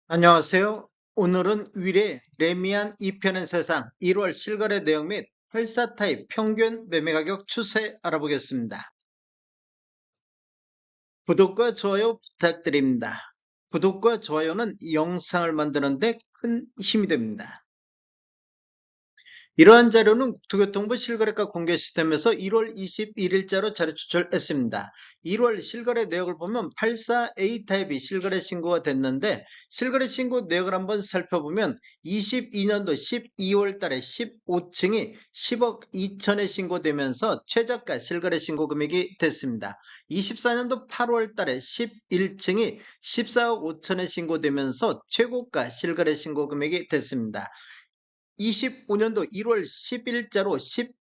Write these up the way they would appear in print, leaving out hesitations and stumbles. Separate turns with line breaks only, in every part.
안녕하세요. 오늘은 위례 레미안 2편의 세상 1월 실거래 내용 및 헬사 타입 평균 매매 가격 추세 알아보겠습니다. 구독과 좋아요 부탁드립니다. 구독과 좋아요는 영상을 만드는 데 큰 힘이 됩니다. 이러한 자료는 국토교통부 실거래가 공개 시스템에서 1월 21일자로 자료 추출했습니다. 1월 실거래 내역을 보면 84A 타입이 실거래 신고가 됐는데 실거래 신고 내역을 한번 살펴보면 22년도 12월 달에 15층이 10억 2천에 신고되면서 최저가 실거래 신고 금액이 됐습니다. 24년도 8월 달에 11층이 14억 5천에 신고되면서 최고가 실거래 신고 금액이 됐습니다. 25년도 1월 10일자로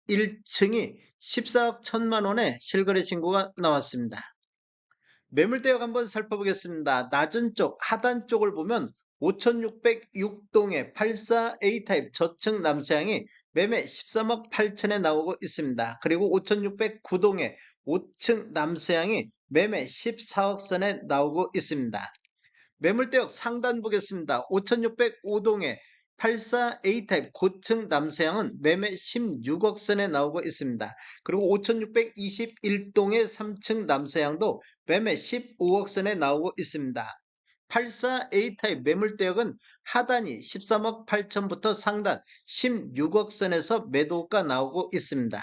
11층이 14억 1천만 원의 실거래 신고가 나왔습니다. 매물대역 한번 살펴보겠습니다. 낮은 쪽 하단 쪽을 보면 5606동의 84A 타입 저층 남서향이 매매 13억 8천에 나오고 있습니다. 그리고 5609동의 5층 남서향이 매매 14억 선에 나오고 있습니다. 매물대역 상단 보겠습니다. 5605동의 84A 타입 고층 남서향은 매매 16억 선에 나오고 있습니다. 그리고 5621동의 3층 남서향도 매매 15억 선에 나오고 있습니다. 84A 타입 매물대역은 하단이 13억 8천부터 상단 16억 선에서 매도가 나오고 있습니다.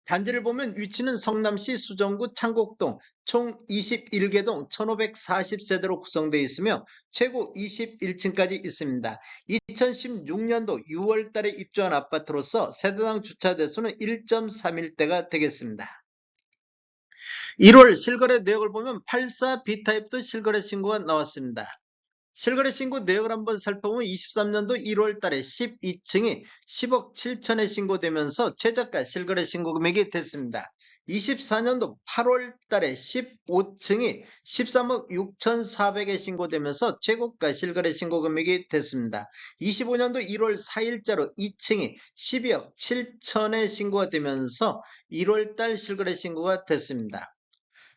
단지를 보면 위치는 성남시 수정구 창곡동 총 21개 동 1540세대로 구성되어 있으며 최고 21층까지 있습니다. 2016년도 6월 달에 입주한 아파트로서 세대당 주차 대수는 1.31대가 되겠습니다. 1월 실거래 내역을 보면 84B 타입도 실거래 신고가 나왔습니다. 실거래 신고 내역을 한번 살펴보면 23년도 1월 달에 12층이 10억 7천에 신고되면서 최저가 실거래 신고 금액이 됐습니다. 24년도 8월 달에 15층이 13억 6천4백에 신고되면서 최고가 실거래 신고 금액이 됐습니다. 25년도 1월 4일자로 2층이 12억 7천에 신고가 되면서 1월 달 실거래 신고가 됐습니다.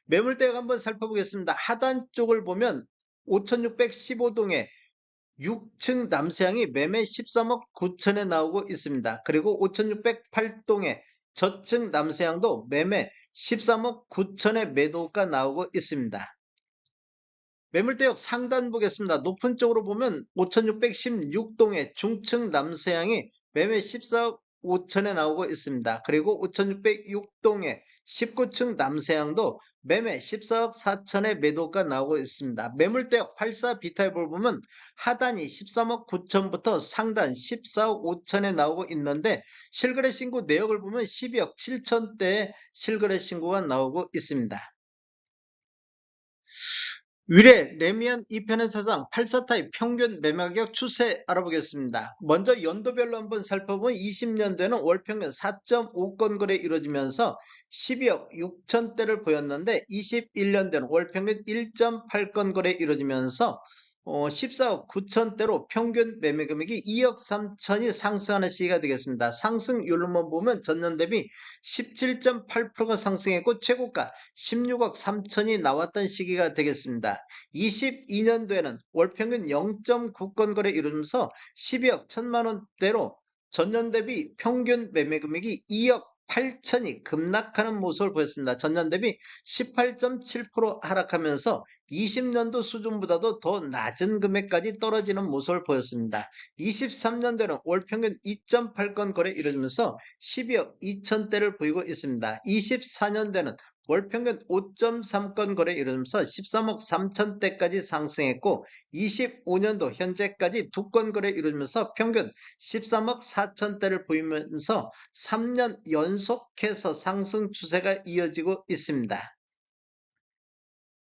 매물대역 한번 살펴보겠습니다. 하단 쪽을 보면 5615동에 6층 남서향이 매매 13억 9천에 나오고 있습니다. 그리고 5608동에 저층 남서향도 매매 13억 9천에 매도가 나오고 있습니다. 매물대역 상단 보겠습니다. 높은 쪽으로 보면 5616동의 중층 남서향이 매매 14억 5천에 나오고 있습니다. 그리고 5606동의 19층 남서향도 매매 14억 4천에 매도가 나오고 있습니다. 매물대역 84B 타입을 보면 하단이 13억 9천부터 상단 14억 5천에 나오고 있는데 실거래 신고 내역을 보면 12억 7천대의 실거래 신고가 나오고 있습니다. 위례 레미안 2편의 세상 84타입 평균 매매가격 추세 알아보겠습니다. 먼저 연도별로 한번 살펴보면 20년도에는 월평균 4.5건 거래 이루어지면서 12억 6천대를 보였는데 21년도에는 월평균 1.8건 거래 이루어지면서 14억 9천대로 평균 매매 금액이 2억 3천이 상승하는 시기가 되겠습니다. 상승률로만 보면 전년 대비 17.8%가 상승했고 최고가 16억 3천이 나왔던 시기가 되겠습니다. 22년도에는 월평균 0.9건 거래 이루면서 12억 1천만 원대로 전년 대비 평균 매매 금액이 2억 8천이 급락하는 모습을 보였습니다. 전년 대비 18.7% 하락하면서 20년도 수준보다도 더 낮은 금액까지 떨어지는 모습을 보였습니다. 23년도에는 월평균 2.8건 거래 이루어지면서 12억 2천대를 보이고 있습니다. 24년도에는 월평균 5.3건 거래 이루면서 13억 3천대까지 상승했고 25년도 현재까지 2건 거래 이루면서 평균 13억 4천대를 보이면서 3년 연속해서 상승 추세가 이어지고 있습니다.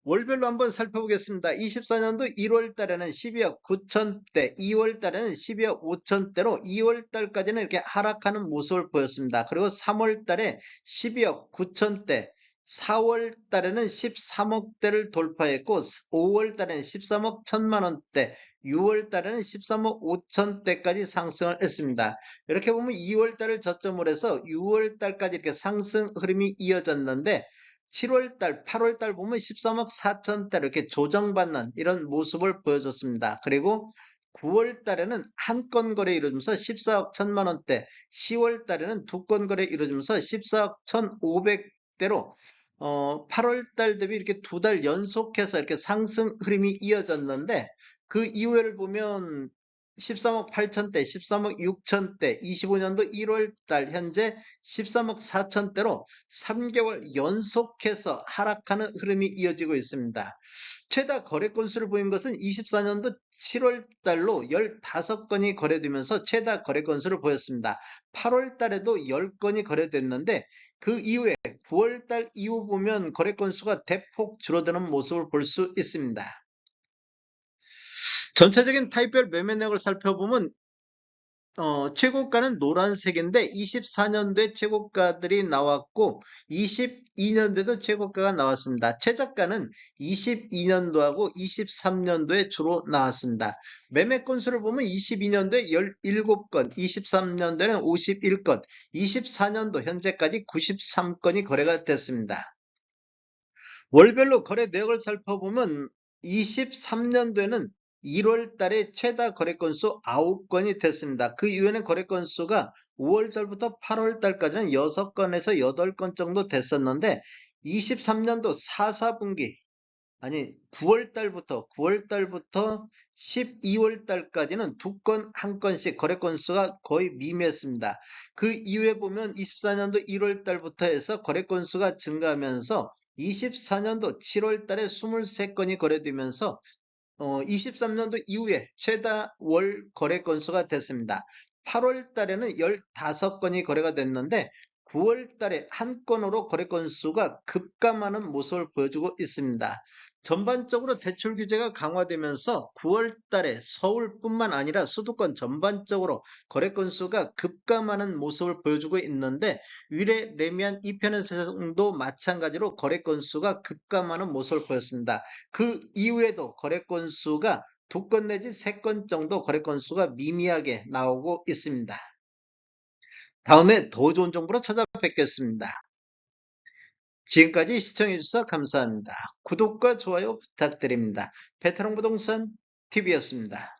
월별로 한번 살펴보겠습니다. 24년도 1월 달에는 12억 9천대, 2월 달에는 12억 5천대로 2월 달까지는 이렇게 하락하는 모습을 보였습니다. 그리고 3월 달에 12억 9천대, 4월 달에는 13억대를 돌파했고 5월 달에는 13억 1천만 원대, 6월 달에는 13억 5천대까지 상승을 했습니다. 이렇게 보면 2월 달을 저점으로 해서 6월 달까지 이렇게 상승 흐름이 이어졌는데 7월달, 8월달 보면 13억 4천대 이렇게 조정받는 이런 모습을 보여줬습니다. 그리고 9월달에는 한 건 거래 이루어지면서 14억 1천만 원대, 10월달에는 두 건 거래 이루어지면서 14억 1,500대로 8월달 대비 이렇게 두 달 연속해서 이렇게 상승 흐름이 이어졌는데 그 이후를 보면 13억 8천대, 13억 6천대, 25년도 1월달 현재 13억 4천대로 3개월 연속해서 하락하는 흐름이 이어지고 있습니다. 최다 거래 건수를 보인 것은 24년도 7월 달로 15건이 거래되면서 최다 거래 건수를 보였습니다. 8월 달에도 10건이 거래됐는데 그 이후에 9월 달 이후 보면 거래 건수가 대폭 줄어드는 모습을 볼 수 있습니다. 전체적인 타입별 매매 내역을 살펴보면 최고가는 노란색인데 24년도에 최고가들이 나왔고 22년도에도 최고가가 나왔습니다. 최저가는 22년도하고 23년도에 주로 나왔습니다. 매매 건수를 보면 22년도에 17건, 23년도에는 51건, 24년도 현재까지 93건이 거래가 됐습니다. 월별로 거래 내역을 살펴보면 23년도에는 1월 달에 최다 거래 건수 9건이 됐습니다. 그 이후에는 거래 건수가 5월 달부터 8월 달까지는 6건에서 8건 정도 됐었는데 23년도 4분기 아니 9월 달부터 12월 달까지는 두 건 한 건씩 거래 건수가 거의 미미했습니다. 그 이후에 보면 24년도 1월 달부터 해서 거래 건수가 증가하면서 24년도 7월 달에 23건이 거래되면서 23년도 이후에 최다 월 거래 건수가 됐습니다. 8월 달에는 15건이 거래가 됐는데 9월 달에 한 건으로 거래 건수가 급감하는 모습을 보여주고 있습니다. 전반적으로 대출 규제가 강화되면서 9월 달에 서울뿐만 아니라 수도권 전반적으로 거래 건수가 급감하는 모습을 보여주고 있는데 위례, 레미안, 이편에서도 마찬가지로 거래 건수가 급감하는 모습을 보였습니다. 그 이후에도 거래 건수가 두 건 내지 세 건 정도 거래 건수가 미미하게 나오고 있습니다. 다음에 더 좋은 정보로 찾아뵙겠습니다. 지금까지 시청해주셔서 감사합니다. 구독과 좋아요 부탁드립니다. 베테랑 부동산 TV였습니다.